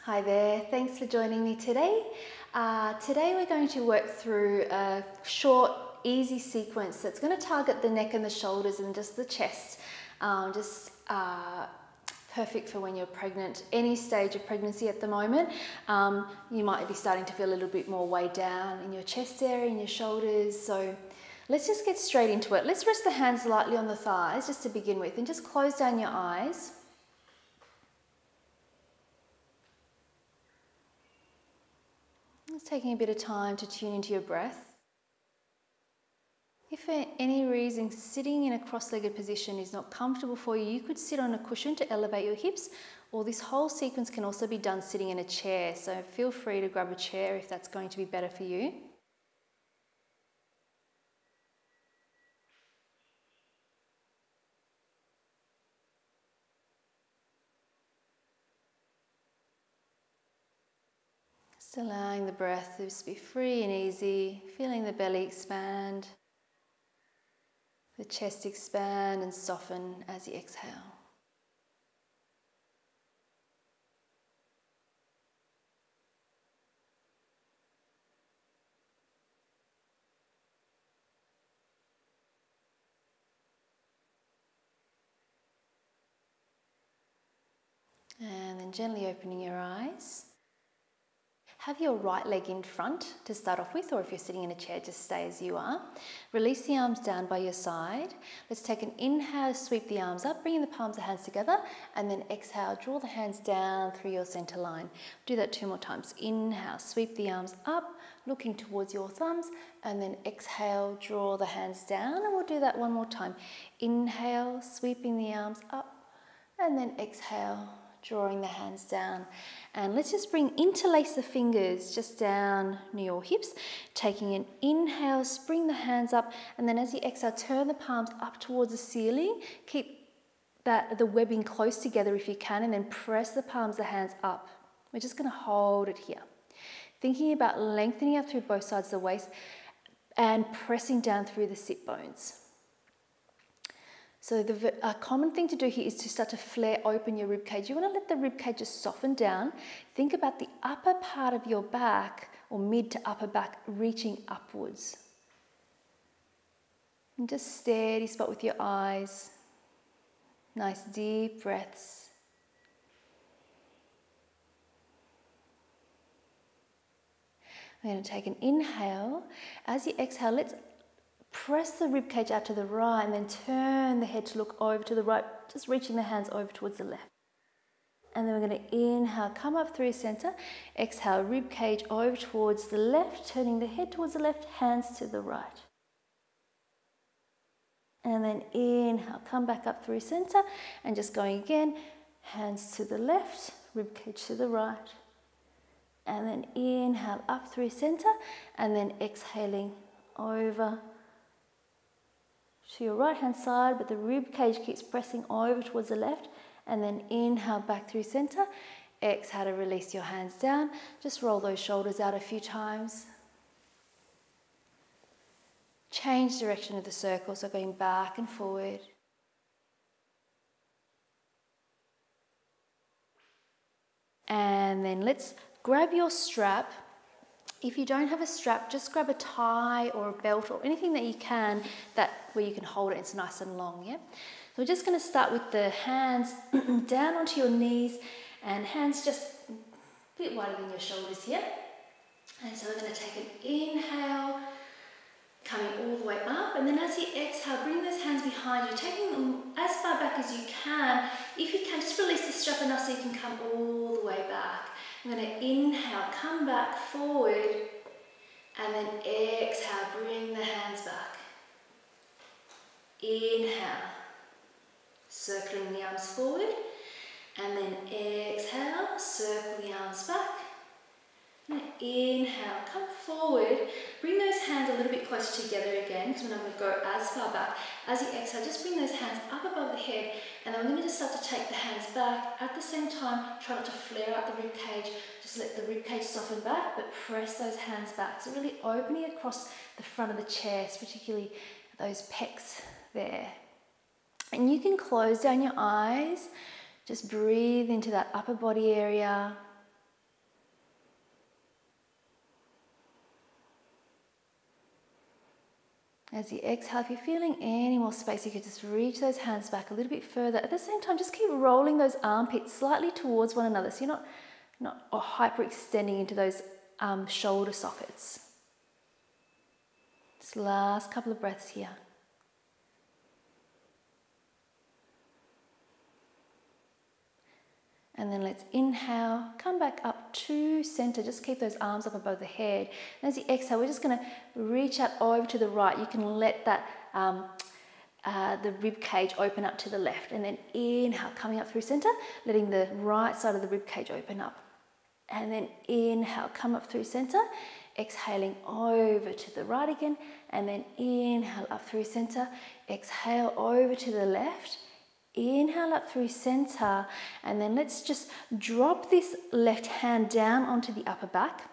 Hi there, thanks for joining me today. Today we're going to work through a short, easy sequence that's going to target the neck and the shoulders and just the chest. Perfect for when you're pregnant, any stage of pregnancy at the moment. You might be starting to feel a little bit more weighed down in your chest area, in your shoulders. So let's just get straight into it. Let's rest the hands lightly on the thighs just to begin with, and just close down your eyes. It's taking a bit of time to tune into your breath. If for any reason sitting in a cross-legged position is not comfortable for you, you could sit on a cushion to elevate your hips, or this whole sequence can also be done sitting in a chair. So feel free to grab a chair if that's going to be better for you. Just allowing the breath to just be free and easy, feeling the belly expand, the chest expand and soften as you exhale. And then gently opening your eyes. Have your right leg in front to start off with, or if you're sitting in a chair, just stay as you are. Release the arms down by your side. Let's take an inhale, sweep the arms up, bringing the palms of the hands together, and then exhale, draw the hands down through your center line. Do that 2 more times. Inhale, sweep the arms up, looking towards your thumbs, and then exhale, draw the hands down, and we'll do that 1 more time. Inhale, sweeping the arms up, and then exhale, drawing the hands down. And let's just interlace the fingers just down near your hips, taking an inhale, bring the hands up, and then as you exhale, turn the palms up towards the ceiling. Keep the webbing close together if you can, and then press the palms of the hands up. We're just going to hold it here. Thinking about lengthening out through both sides of the waist and pressing down through the sit bones. So a common thing to do here is to start to flare open your rib cage. You want to let the rib cage just soften down. Think about the upper part of your back, or mid to upper back, reaching upwards. And just steady spot with your eyes. Nice deep breaths. We're going to take an inhale. As you exhale, let's press the rib cage out to the right, and then turn the head to look over to the right, just reaching the hands over towards the left. And then we're going to inhale, come up through center, exhale, rib cage over towards the left, turning the head towards the left, hands to the right. And then inhale, come back up through center, and just going again, hands to the left, rib cage to the right. And then inhale, up through center, and then exhaling over to your right hand side, but the rib cage keeps pressing over towards the left, and then inhale back through center, exhale to release your hands down. Just roll those shoulders out a few times. Change direction of the circle, so going back and forward. And then let's grab your strap. If you don't have a strap, just grab a tie or a belt or anything that you can, where you can hold it, it's nice and long, yeah? So we're just going to start with the hands down onto your knees, and hands just a bit wider than your shoulders here. And so we're going to take an inhale, coming all the way up, and then as you exhale, bring those hands behind you, taking them as far back as you can. If you can, just release the strap enough so you can come all the way back. I'm going to inhale, come back forward, and then exhale, bring the hands back. Inhale, circling the arms forward, and then exhale, circle the arms back. And inhale, come forward, bring those hands a little bit closer together again, because we're not going to go as far back. As you exhale, just bring those hands up above the head, and then we're going to just start to take the hands back. At the same time, try not to flare out the rib cage, just let the rib cage soften back, but press those hands back. So really opening across the front of the chest, particularly those pecs there. And you can close down your eyes, just breathe into that upper body area. As you exhale, if you're feeling any more space, you could just reach those hands back a little bit further. At the same time, just keep rolling those armpits slightly towards one another, so you're not hyperextending into those shoulder sockets. Just last couple of breaths here. And then let's inhale, come back up to center. Just keep those arms up above the head. And as you exhale, we're just going to reach out over to the right. You can let that the rib cage open up to the left. And then inhale, coming up through center, letting the right side of the rib cage open up. And then inhale, come up through center, exhaling over to the right again. And then inhale up through center, exhale over to the left. Inhale up through center, and then let's just drop this left hand down onto the upper back.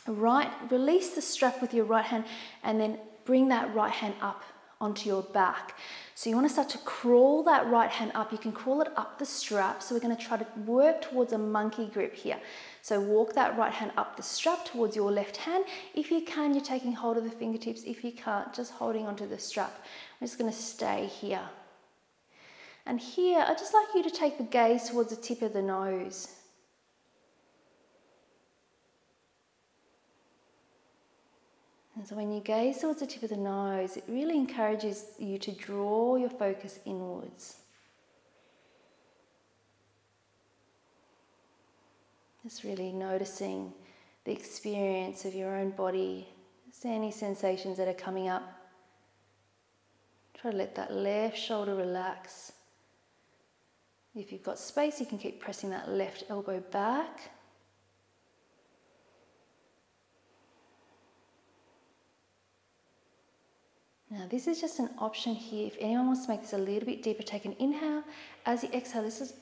Release the strap with your right hand, and then bring that right hand up onto your back. So you want to start to crawl that right hand up. You can crawl it up the strap. So we're going to try to work towards a monkey grip here. So walk that right hand up the strap towards your left hand. If you can, you're taking hold of the fingertips. If you can't, just holding onto the strap. I'm just going to stay here. And here, I'd just like you to take the gaze towards the tip of the nose. And so when you gaze towards the tip of the nose, it really encourages you to draw your focus inwards. Just really noticing the experience of your own body. Is there any sensations that are coming up? Try to let that left shoulder relax. If you've got space, you can keep pressing that left elbow back. Now this is just an option here. If anyone wants to make this a little bit deeper, take an inhale. As you exhale, this is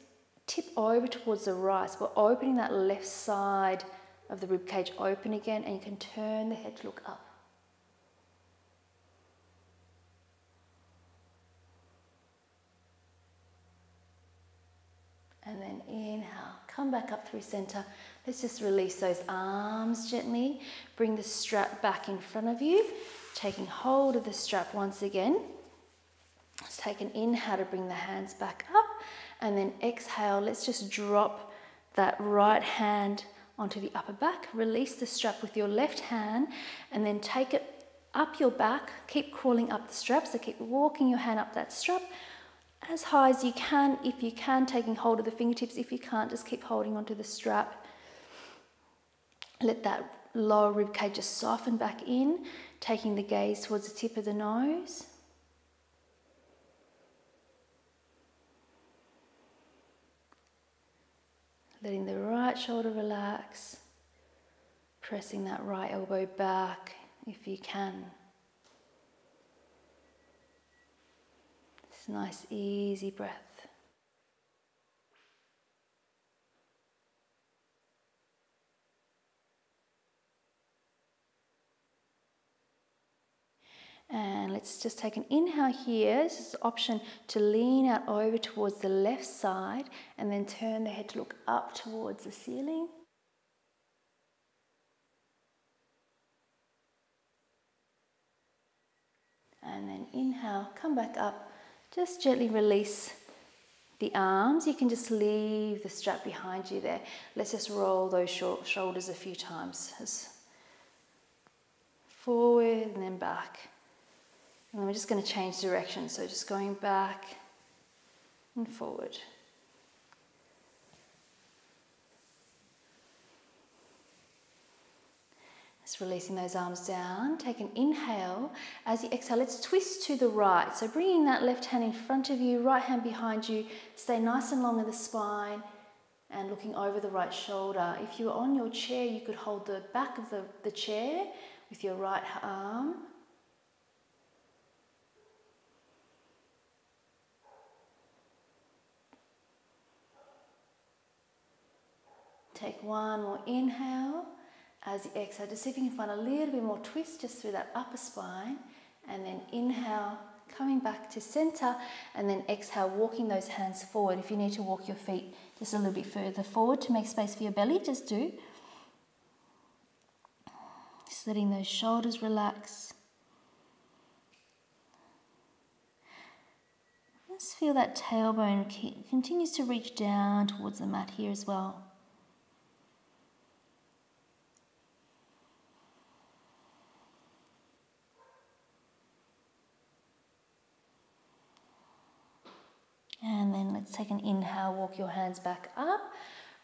tip over towards the right. So we're opening that left side of the ribcage open again, and you can turn the head to look up. And then inhale, come back up through center. Let's just release those arms gently. Bring the strap back in front of you, taking hold of the strap once again. Let's take an inhale to bring the hands back up, and then exhale. Let's just drop that right hand onto the upper back. Release the strap with your left hand, and then take it up your back. Keep crawling up the strap, so keep walking your hand up that strap as high as you can. If you can, taking hold of the fingertips. If you can't, just keep holding onto the strap. Let that lower rib cage just soften back in, taking the gaze towards the tip of the nose. Letting the right shoulder relax, pressing that right elbow back if you can. Nice, easy breath. And let's just take an inhale here. This is an option to lean out over towards the left side and then turn the head to look up towards the ceiling. And then inhale, come back up. Just gently release the arms. You can just leave the strap behind you there. Let's just roll those shoulders a few times. Just forward and then back. And then we're just going to change direction. So just going back and forward. Just releasing those arms down. Take an inhale. As you exhale, let's twist to the right. So bringing that left hand in front of you, right hand behind you. Stay nice and long in the spine and looking over the right shoulder. If you're on your chair, you could hold the back of the chair with your right arm. Take one more inhale. As you exhale, just see if you can find a little bit more twist just through that upper spine. And then inhale, coming back to center. And then exhale, walking those hands forward. If you need to walk your feet just a little bit further forward to make space for your belly, just do. Just letting those shoulders relax. Just feel that tailbone continues to reach down towards the mat here as well. And then let's take an inhale, walk your hands back up,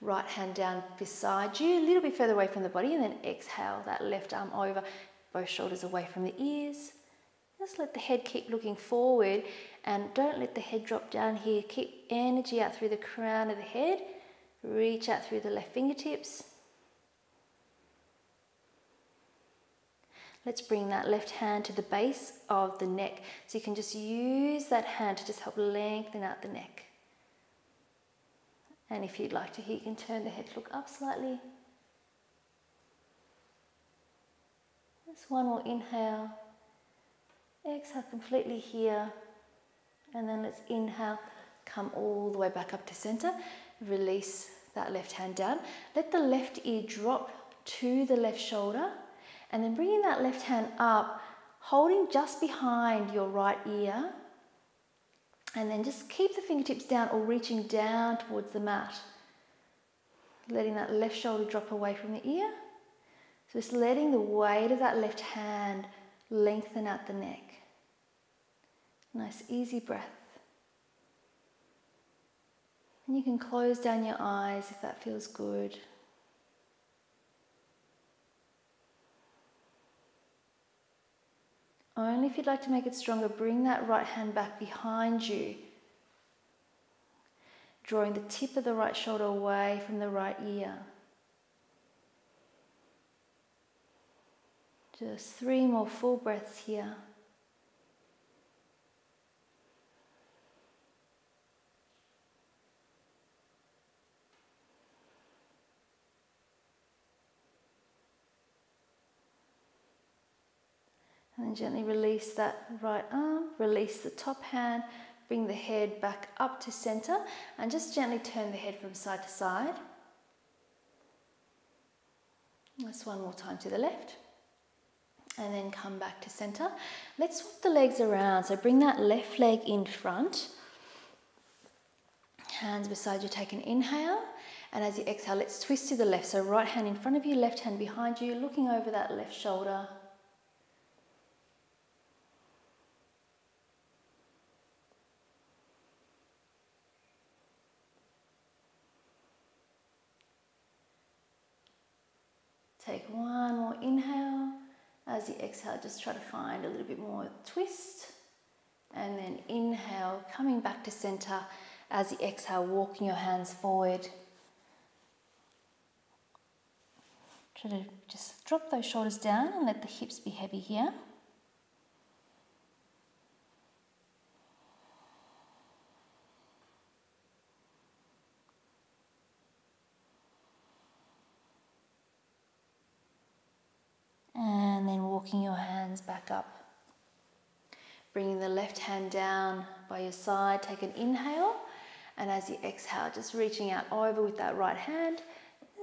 right hand down beside you, a little bit further away from the body, and then exhale that left arm over, both shoulders away from the ears. Just let the head keep looking forward and don't let the head drop down here. Keep energy out through the crown of the head. Reach out through the left fingertips. Let's bring that left hand to the base of the neck. So you can just use that hand to just help lengthen out the neck. And if you'd like to, you can turn the head to look up slightly. Just one more inhale. Exhale completely here. And then let's inhale, come all the way back up to center. Release that left hand down. Let the left ear drop to the left shoulder. And then bringing that left hand up, holding just behind your right ear. And then just keep the fingertips down or reaching down towards the mat. Letting that left shoulder drop away from the ear. So just letting the weight of that left hand lengthen out the neck. Nice easy breath. And you can close down your eyes if that feels good. Only if you'd like to make it stronger, bring that right hand back behind you. Drawing the tip of the right shoulder away from the right ear. Just 3 more full breaths here. And then gently release that right arm, release the top hand, bring the head back up to center and just gently turn the head from side to side. Just one more time to the left. And then come back to center. Let's swap the legs around. So bring that left leg in front. Hands beside you, take an inhale. And as you exhale, let's twist to the left. So right hand in front of you, left hand behind you, looking over that left shoulder. Take one more inhale. As you exhale, just try to find a little bit more twist. And then inhale, coming back to center. As you exhale, walking your hands forward. Try to just drop those shoulders down and let the hips be heavy here. And then walking your hands back up. Bringing the left hand down by your side, take an inhale. And as you exhale, just reaching out over with that right hand.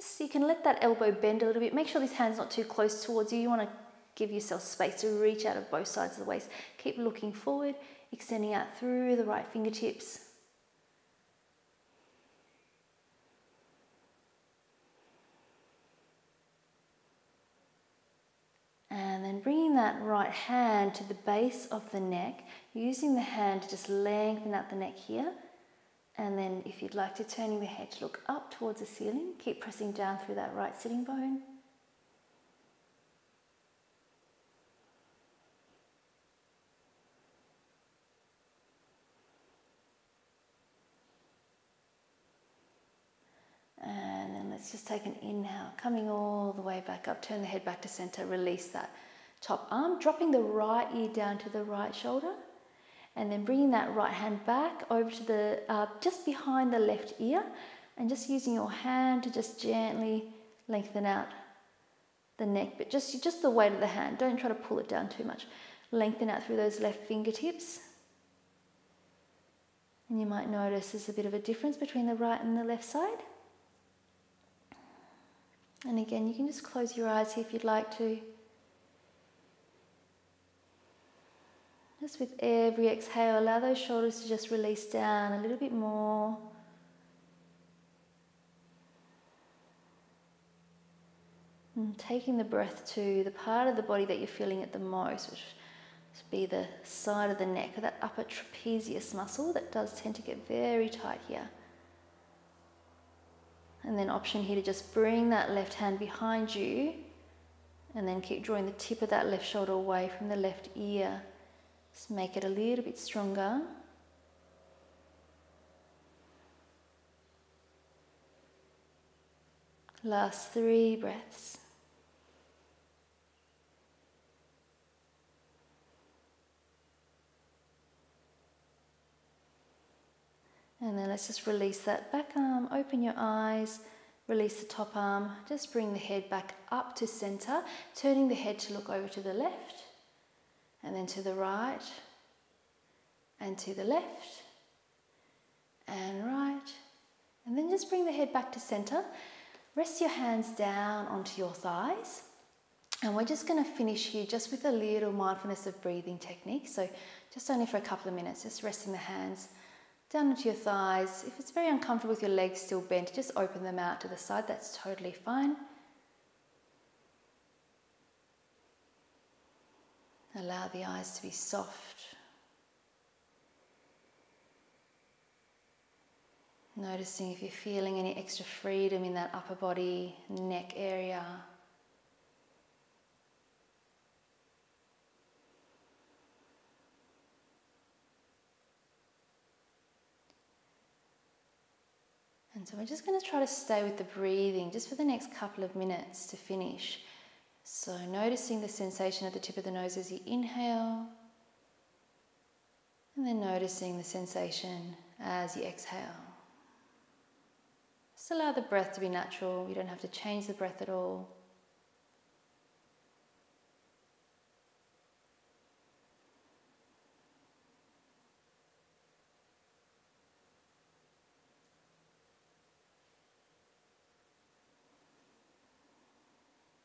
So you can let that elbow bend a little bit. Make sure this hand's not too close towards you. You want to give yourself space to reach out of both sides of the waist. Keep looking forward, extending out through the right fingertips. And then bringing that right hand to the base of the neck, using the hand to just lengthen out the neck here. And then if you'd like to, turning the head to look up towards the ceiling, keep pressing down through that right sitting bone. And then let's just take an inhale, coming all the way back up, turn the head back to center, release that top arm, dropping the right ear down to the right shoulder, and then bringing that right hand back over to the, just behind the left ear, and just using your hand to just gently lengthen out the neck, but just the weight of the hand, don't try to pull it down too much. Lengthen out through those left fingertips. And you might notice there's a bit of a difference between the right and the left side. And again, you can just close your eyes here if you'd like to. Just with every exhale, allow those shoulders to just release down a little bit more. And taking the breath to the part of the body that you're feeling it the most, which would be the side of the neck, or that upper trapezius muscle that does tend to get very tight here. And then option here to just bring that left hand behind you and then keep drawing the tip of that left shoulder away from the left ear. Just make it a little bit stronger. Last 3 breaths. And then let's just release that back arm, open your eyes, release the top arm, just bring the head back up to center, turning the head to look over to the left, and then to the right, and to the left, and right, and then just bring the head back to center. Rest your hands down onto your thighs, and we're just going to finish here just with a little mindfulness of breathing technique. So just only for a couple of minutes, just resting the hands down onto your thighs. If it's very uncomfortable with your legs still bent, just open them out to the side. That's totally fine. Allow the eyes to be soft. Noticing if you're feeling any extra freedom in that upper body, neck area. And so we're just going to try to stay with the breathing just for the next couple of minutes to finish. So noticing the sensation at the tip of the nose as you inhale, and then noticing the sensation as you exhale. Just allow the breath to be natural. You don't have to change the breath at all.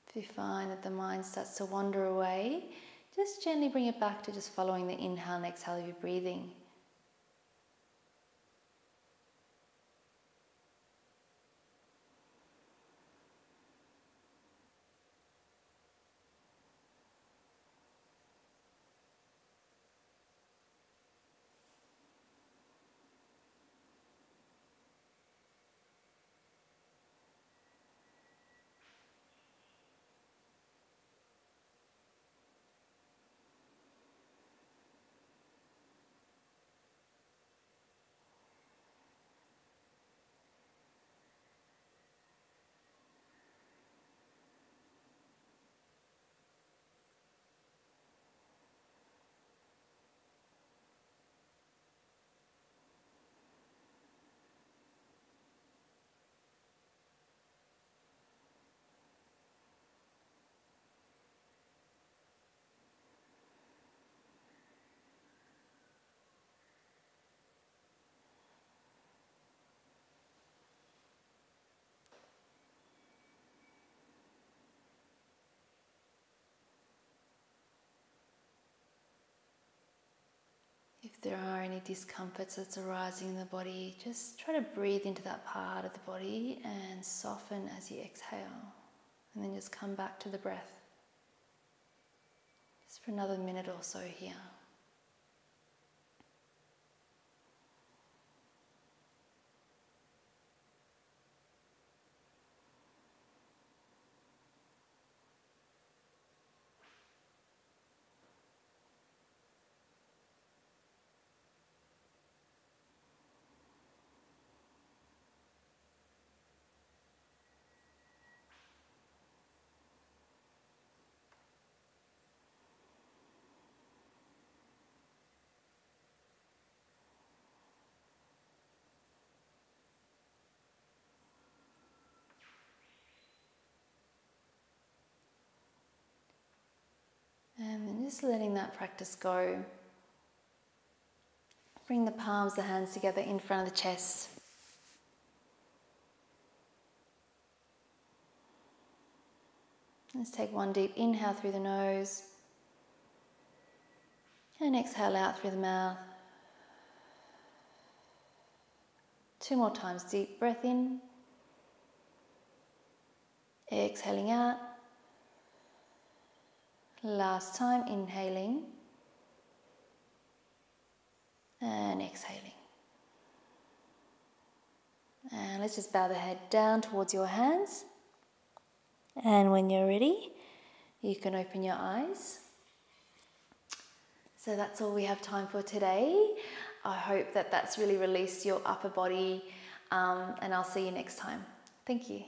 If you find that the mind starts to wander away, just gently bring it back to just following the inhale and exhale of your breathing. If there are any discomforts that's arising in the body, just try to breathe into that part of the body and soften as you exhale. And then just come back to the breath. Just for another minute or so here. And then just letting that practice go. Bring the palms, the hands together in front of the chest. Let's take one deep inhale through the nose. And exhale out through the mouth. 2 more times, deep breath in. Exhaling out. Last time, inhaling. And exhaling. And let's just bow the head down towards your hands. And when you're ready, you can open your eyes. So that's all we have time for today. I hope that that's really released your upper body, and I'll see you next time. Thank you.